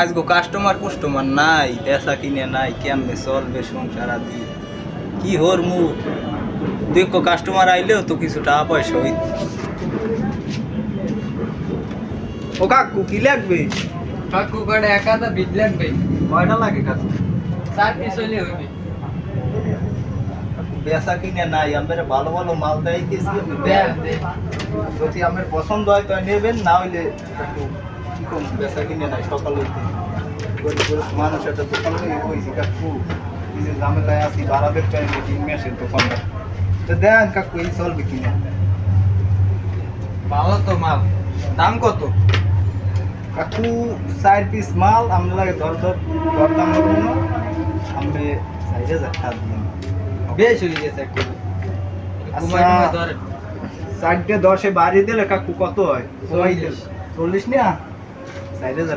আজগো customer নাই, পেশা কিনে নাই, কেমনে চলবে সংসার আদি কি হর মু দেখো কাস্টমার আইলেও তো কিছু টাকা পয়সা হইত। ও কাকু কি লাগবে? কাকু কড়ে একাটা বিট লাগবে। কয়টা লাগে কাকু? 4 পিস হইলে হইবে। পেশা কিনে নাই, আমরা ভালো ভালো মাল দেইতেছি, আমি দেন দে। যদি আমার পছন্দ হয় তো নেবেন, না হইলে একটু কি কম পেশা কিনে নাই সকাল হইতে মানুষ একটা দোকান হয়েছি কাকু এই যে ঝামেলায় আছি বাড়াবের টাইমে 3 মাসের দোকানটা তো দেন কাকু এই চলবে কিনা? ভালো তো মাল। দাম কত? কাকু 4 পিস মাল আমরা লাগে দরদাম করবো না, আমি 4000 টাকা দিন। বেশ হয়ে গেছে একটু। আচ্ছা 4 10 বাড়ি দিলে কাকু কত হয়? 40 না 4000